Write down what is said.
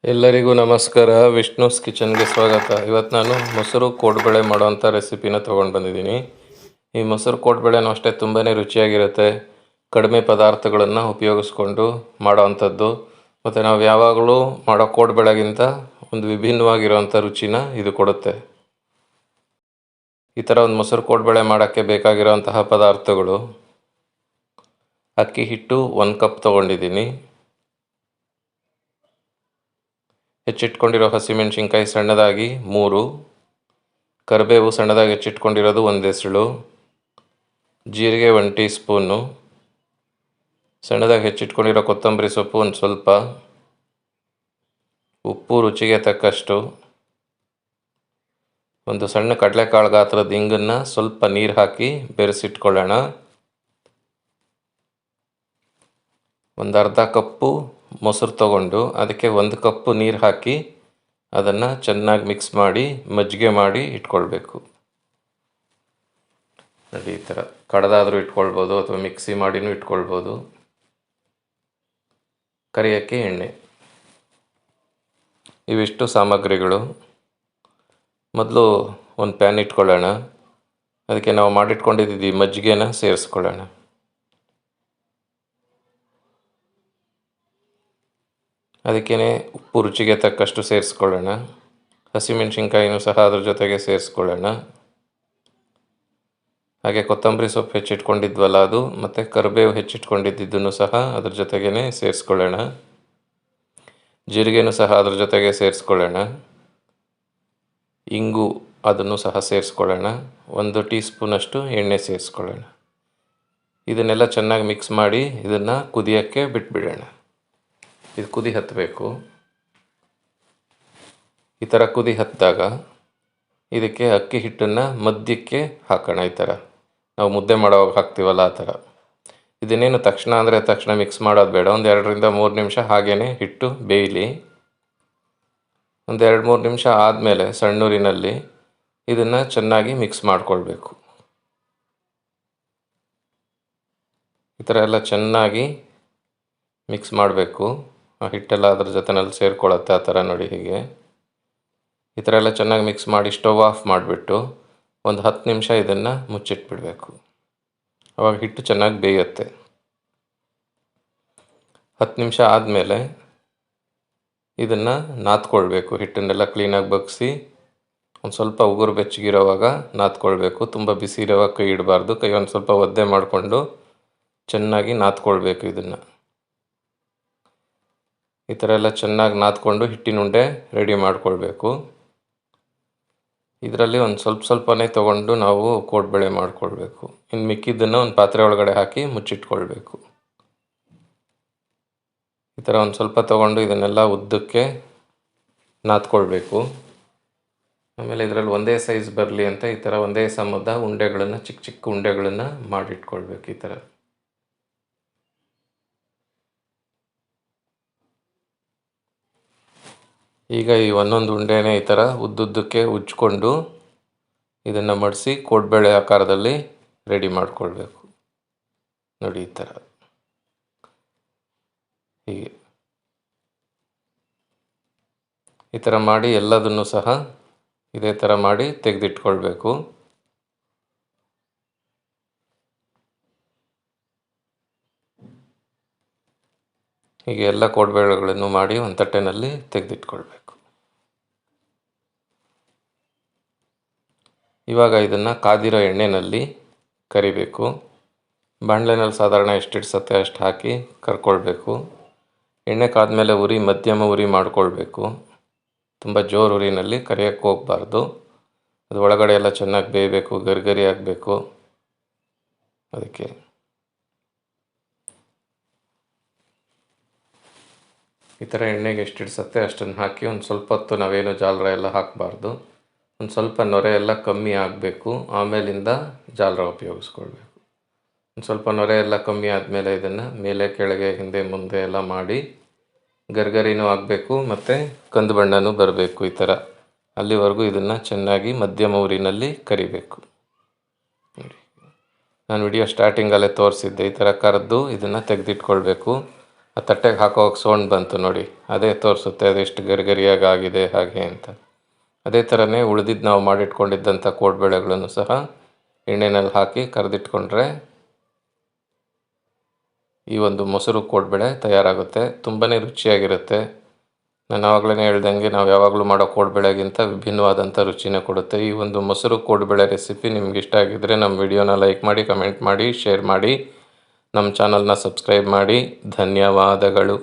ಎಲ್ಲರಿಗೂ ನಮಸ್ಕಾರ. ವಿಷ್ಣುಸ್ ಕಿಚನ್ಗೆ ಸ್ವಾಗತ. ಇವತ್ತು ನಾನು ಮೊಸರು ಕೋಡ್ಬಳೆ ಮಾಡೋವಂಥ ರೆಸಿಪಿನ ತೊಗೊಂಡು ಬಂದಿದ್ದೀನಿ. ಈ ಮೊಸರು ಕೋಡ್ಬಳೆನೂ ಅಷ್ಟೇ ತುಂಬಾ ರುಚಿಯಾಗಿರುತ್ತೆ. ಕಡಿಮೆ ಪದಾರ್ಥಗಳನ್ನು ಉಪಯೋಗಿಸ್ಕೊಂಡು ಮಾಡೋವಂಥದ್ದು. ಮತ್ತು ನಾವು ಯಾವಾಗಲೂ ಮಾಡೋ ಕೋಡ್ಬಳೆಗಿಂತ ಒಂದು ವಿಭಿನ್ನವಾಗಿರೋವಂಥ ರುಚಿನ ಇದು ಕೊಡುತ್ತೆ. ಈ ಥರ ಒಂದು ಮೊಸರು ಕೋಡ್ಬಳೆ ಮಾಡೋಕ್ಕೆ ಬೇಕಾಗಿರೋವಂತಹ ಪದಾರ್ಥಗಳು: ಅಕ್ಕಿ ಹಿಟ್ಟು 1 ಕಪ್ ತೊಗೊಂಡಿದ್ದೀನಿ. ಹೆಚ್ಚಿಟ್ಕೊಂಡಿರೋ ಹಸಿಮೆಣಸಿನ್ಕಾಯಿ ಸಣ್ಣದಾಗಿ 3, ಕರಿಬೇವು ಸಣ್ಣದಾಗಿ ಹೆಚ್ಚಿಟ್ಕೊಂಡಿರೋದು 1 ಎಸಳು, ಜೀರಿಗೆ 1 ಟೀ ಸ್ಪೂನು, ಸಣ್ಣದಾಗಿ ಹೆಚ್ಚಿಟ್ಕೊಂಡಿರೋ ಕೊತ್ತಂಬರಿ ಸೊಪ್ಪು 1 ಸ್ವಲ್ಪ, ಉಪ್ಪು ರುಚಿಗೆ ತಕ್ಕಷ್ಟು, ಒಂದು ಸಣ್ಣ ಕಡಲೆಕಾಳು ಗಾತ್ರದ ಇಂಗನ್ನು ಸ್ವಲ್ಪ ನೀರು ಹಾಕಿ ಬೆರೆಸಿಟ್ಕೊಳ್ಳೋಣ. ಒಂದು ಅರ್ಧ ಕಪ್ಪು ಮೊಸರು ತಗೊಂಡು ಅದಕ್ಕೆ 1 ಕಪ್ಪು ನೀರು ಹಾಕಿ ಅದನ್ನು ಚೆನ್ನಾಗಿ ಮಿಕ್ಸ್ ಮಾಡಿ ಮಜ್ಜಿಗೆ ಮಾಡಿ ಇಟ್ಕೊಳ್ಬೇಕು. ನೋಡಿ, ಈ ಥರ ಕಡ್ದಾದರೂ ಇಟ್ಕೊಳ್ಬೋದು ಅಥವಾ ಮಿಕ್ಸಿ ಮಾಡಿನೂ ಇಟ್ಕೊಳ್ಬೋದು. ಕರಿಯೋಕ್ಕೆ ಎಣ್ಣೆ. ಇವಿಷ್ಟು ಸಾಮಗ್ರಿಗಳು. ಮೊದಲು ಒಂದು ಪ್ಯಾನ್ ಇಟ್ಕೊಳ್ಳೋಣ. ಅದಕ್ಕೆ ನಾವು ಮಾಡಿಟ್ಕೊಂಡಿದ್ದು ಮಜ್ಜಿಗೆನ ಸೇರಿಸ್ಕೊಳ್ಳೋಣ. ಅದಕ್ಕೇ ಉಪ್ಪು ರುಚಿಗೆ ತಕ್ಕಷ್ಟು ಸೇರಿಸ್ಕೊಳ್ಳೋಣ. ಹಸಿಮೆಣಸಿನ್ಕಾಯಿನೂ ಸಹ ಅದ್ರ ಜೊತೆಗೆ ಸೇರಿಸ್ಕೊಳ್ಳೋಣ. ಹಾಗೆ ಕೊತ್ತಂಬರಿ ಸೊಪ್ಪು ಹೆಚ್ಚಿಟ್ಕೊಂಡಿದ್ವಲ್ಲ ಅದು, ಮತ್ತು ಕರಿಬೇವು ಹೆಚ್ಚಿಟ್ಕೊಂಡಿದ್ದನ್ನು ಸಹ ಅದ್ರ ಜೊತೆಗೇ ಸೇರಿಸ್ಕೊಳ್ಳೋಣ. ಜೀರಿಗೆನೂ ಸಹ ಅದ್ರ ಜೊತೆಗೆ ಸೇರಿಸ್ಕೊಳ್ಳೋಣ. ಇಂಗು ಅದನ್ನು ಸಹ ಸೇರಿಸ್ಕೊಳ್ಳೋಣ. 1 ಟೀ ಸ್ಪೂನಷ್ಟು ಎಣ್ಣೆ ಸೇರಿಸ್ಕೊಳ್ಳೋಣ. ಇದನ್ನೆಲ್ಲ ಚೆನ್ನಾಗಿ ಮಿಕ್ಸ್ ಮಾಡಿ ಇದನ್ನು ಕುದಿಯೋಕ್ಕೆ ಬಿಟ್ಬಿಡೋಣ. ಇದು ಕುದಿ ಹತ್ತಬೇಕು. ಈ ಥರ ಕುದಿ ಹತ್ತಿದಾಗ ಇದಕ್ಕೆ ಅಕ್ಕಿ ಹಿಟ್ಟನ್ನು ಮಧ್ಯಕ್ಕೆ ಹಾಕೋಣ. ಈ ಥರ ನಾವು ಮುದ್ದೆ ಮಾಡೋವಾಗ ಹಾಕ್ತೀವಲ್ಲ ಆ ಥರ. ಇದನ್ನೇನು ತಕ್ಷಣ ಅಂದರೆ ತಕ್ಷಣ ಮಿಕ್ಸ್ ಮಾಡೋದು ಬೇಡ. ಒಂದು 2 ರಿಂದ 3 ನಿಮಿಷ ಹಾಗೇ ಹಿಟ್ಟು ಬೇಯಲಿ. ಒಂದು 2-3 ನಿಮಿಷ ಆದಮೇಲೆ ಸಣ್ಣೂರಿನಲ್ಲಿ ಇದನ್ನು ಚೆನ್ನಾಗಿ ಮಿಕ್ಸ್ ಮಾಡಿಕೊಳ್ಬೇಕು. ಈ ಥರ ಎಲ್ಲ ಚೆನ್ನಾಗಿ ಮಿಕ್ಸ್ ಮಾಡಬೇಕು. ಆ ಹಿಟ್ಟೆಲ್ಲ ಅದ್ರ ಜೊತೆನಲ್ಲಿ ಸೇರ್ಕೊಳ್ಳುತ್ತೆ. ಆ ಥರ ನೋಡಿ, ಹೀಗೆ ಈ ಥರ ಎಲ್ಲ ಚೆನ್ನಾಗಿ ಮಿಕ್ಸ್ ಮಾಡಿ ಸ್ಟವ್ ಆಫ್ ಮಾಡಿಬಿಟ್ಟು ಒಂದು 10 ನಿಮಿಷ ಇದನ್ನು ಮುಚ್ಚಿಟ್ಬಿಡಬೇಕು. ಆವಾಗ ಹಿಟ್ಟು ಚೆನ್ನಾಗಿ ಬೇಯುತ್ತೆ. 10 ನಿಮಿಷ ಆದಮೇಲೆ ಇದನ್ನು ನಾದ್ಕೊಳ್ಬೇಕು. ಹಿಟ್ಟನ್ನೆಲ್ಲ ಕ್ಲೀನಾಗಿ ಬಗ್ಗಿಸಿ ಒಂದು ಸ್ವಲ್ಪ ಉಗುರು ಬೆಚ್ಚಗಿರೋವಾಗ ನಾದ್ಕೊಳ್ಬೇಕು. ತುಂಬ ಬಿಸಿ ಇರೋವಾಗ ಕೈ ಇಡಬಾರ್ದು. ಕೈ ಒಂದು ಸ್ವಲ್ಪ ಒದ್ದೆ ಮಾಡಿಕೊಂಡು ಚೆನ್ನಾಗಿ ನಾದ್ಕೊಳ್ಬೇಕು. ಇದನ್ನು ಈ ಥರ ಎಲ್ಲ ಚೆನ್ನಾಗಿ ನಾದ್ಕೊಂಡು ಹಿಟ್ಟಿನ ಉಂಡೆ ರೆಡಿ ಮಾಡಿಕೊಳ್ಬೇಕು. ಇದರಲ್ಲಿ ಒಂದು ಸ್ವಲ್ಪನೇ ತೊಗೊಂಡು ನಾವು ಕೋಡ್ಬಳೆ ಮಾಡಿಕೊಳ್ಬೇಕು. ಇನ್ನು ಮಿಕ್ಕಿದ್ದನ್ನು ಒಂದು ಪಾತ್ರೆ ಒಳಗಡೆ ಹಾಕಿ ಮುಚ್ಚಿಟ್ಕೊಳ್ಬೇಕು. ಈ ಥರ ಒಂದು ಸ್ವಲ್ಪ ತೊಗೊಂಡು ಇದನ್ನೆಲ್ಲ ಉದ್ದಕ್ಕೆ ನಾದ್ಕೊಳ್ಬೇಕು. ಆಮೇಲೆ ಇದರಲ್ಲಿ ಒಂದೇ ಸೈಜ್ ಬರಲಿ ಅಂತ ಈ ಥರ ಒಂದೇ ಸಮದ ಉಂಡೆಗಳನ್ನು, ಚಿಕ್ಕ ಚಿಕ್ಕ ಉಂಡೆಗಳನ್ನು ಮಾಡಿಟ್ಕೊಳ್ಬೇಕು. ಈ ಥರ ಈಗ ಈ ಒಂದೊಂದು ಉಂಡೆನೇ ಈ ಥರ ಉದ್ದುದ್ದಕ್ಕೆ ಉಜ್ಜಿಕೊಂಡು ಇದನ್ನು ಮಡಿಸಿ ಕೋಡ್ಬಳೆ ಆಕಾರದಲ್ಲಿ ರೆಡಿ ಮಾಡಿಕೊಳ್ಬೇಕು. ನೋಡಿ, ಈ ಥರ ಹೀಗೆ ಈ ಥರ ಮಾಡಿ ಎಲ್ಲದನ್ನು ಸಹ ಇದೇ ಥರ ಮಾಡಿ ತೆಗೆದಿಟ್ಕೊಳ್ಬೇಕು. ಹೀಗೆ ಎಲ್ಲ ಕೋಡ್ಬಳೆಗಳನ್ನು ಮಾಡಿ ಒಂದು ತಟ್ಟೆನಲ್ಲಿ ತೆಗೆದಿಟ್ಕೊಳ್ಬೇಕು. ಇವಾಗ ಇದನ್ನು ಕಾದಿರೋ ಎಣ್ಣೆಯಲ್ಲಿ ಕರಿಬೇಕು. ಬಾಣಲೆನಲ್ಲಿ ಸಾಧಾರಣ ಎಷ್ಟು ಇಡ್ಸತ್ತೆ ಅಷ್ಟು ಹಾಕಿ ಕರ್ಕೊಳ್ಬೇಕು. ಎಣ್ಣೆ ಕಾದ್ಮೇಲೆ ಉರಿ ಮಧ್ಯಮ ಉರಿ ಮಾಡಿಕೊಳ್ಬೇಕು. ತುಂಬ ಜೋರು ಉರಿನಲ್ಲಿ ಕರಿಯೋಕ್ಕೆ ಹೋಗಬಾರ್ದು. ಅದು ಒಳಗಡೆ ಎಲ್ಲ ಚೆನ್ನಾಗಿ ಬೇಯಬೇಕು, ಗರಿ ಆಗಬೇಕು. ಅದಕ್ಕೆ ಈ ಥರ ಎಣ್ಣೆಗೆ ಎಷ್ಟು ಇಡ್ಸತ್ತೆ ಅಷ್ಟನ್ನು ಹಾಕಿ ಒಂದು ಸ್ವಲ್ಪ ಹೊತ್ತು ನಾವೇನು ಜಾಲರ ಎಲ್ಲ ಹಾಕಬಾರ್ದು. ಒಂದು ಸ್ವಲ್ಪ ನೊರೆ ಎಲ್ಲ ಕಮ್ಮಿ ಆಗಬೇಕು. ಆಮೇಲಿಂದ ಜಾಲರ ಉಪಯೋಗಿಸ್ಕೊಳ್ಬೇಕು. ಒಂದು ಸ್ವಲ್ಪ ನೊರೆ ಎಲ್ಲ ಕಮ್ಮಿ ಆದಮೇಲೆ ಇದನ್ನು ಮೇಲೆ ಕೆಳಗೆ ಹಿಂದೆ ಮುಂದೆ ಎಲ್ಲ ಮಾಡಿ ಗರಿನೂ ಆಗಬೇಕು ಮತ್ತು ಕಂದು ಬಣ್ಣನೂ ಬರಬೇಕು. ಈ ಥರ ಅಲ್ಲಿವರೆಗೂ ಇದನ್ನು ಚೆನ್ನಾಗಿ ಮಧ್ಯಮ ಉರಿನಲ್ಲಿ ಕರಿಬೇಕು. ನಾನು ವಿಡಿಯೋ ಸ್ಟಾರ್ಟಿಂಗಲ್ಲೇ ತೋರಿಸಿದ್ದೆ. ಈ ಥರ ಕರೆದು ಇದನ್ನು ತೆಗೆದಿಟ್ಕೊಳ್ಬೇಕು. ಆ ತಟ್ಟೆಗೆ ಹಾಕೋವಾಗ ಸೌಂಡ್ ಬಂತು ನೋಡಿ, ಅದೇ ತೋರಿಸುತ್ತೆ ಅದೆಷ್ಟು ಗರಿಗರಿಯಾಗಿ ಆಗಿದೆ ಹಾಗೆ ಅಂತ. ಅದೇ ಥರನೇ ಉಳಿದಿದ್ದು ನಾವು ಮಾಡಿಟ್ಕೊಂಡಿದ್ದಂಥ ಕೋಡ್ಬೇಳೆಗಳನ್ನು ಸಹ ಎಣ್ಣೆಯಲ್ಲಿ ಹಾಕಿ ಕರೆದಿಟ್ಕೊಂಡ್ರೆ ಈ ಒಂದು ಮೊಸರು ಕೋಡ್ಬೇಳೆ ತಯಾರಾಗುತ್ತೆ. ತುಂಬಾ ರುಚಿಯಾಗಿರುತ್ತೆ. ನಾನು ಆವಾಗಲೇ ಹೇಳ್ದಂಗೆ ನಾವು ಯಾವಾಗಲೂ ಮಾಡೋ ಕೋಡ್ಬೇಳೆಗಿಂತ ವಿಭಿನ್ನವಾದಂಥ ರುಚಿನ ಕೊಡುತ್ತೆ. ಈ ಒಂದು ಮೊಸರು ಕೋಡ್ಬೇಳೆ ರೆಸಿಪಿ ನಿಮ್ಗೆ ಇಷ್ಟ ಆಗಿದ್ದರೆ ನಮ್ಮ ವಿಡಿಯೋನ ಲೈಕ್ ಮಾಡಿ, ಕಮೆಂಟ್ ಮಾಡಿ, ಶೇರ್ ಮಾಡಿ, ನಮ್ಮ ಚಾನಲ್ನ ಸಬ್ಸ್ಕ್ರೈಬ್ ಮಾಡಿ. ಧನ್ಯವಾದಗಳು.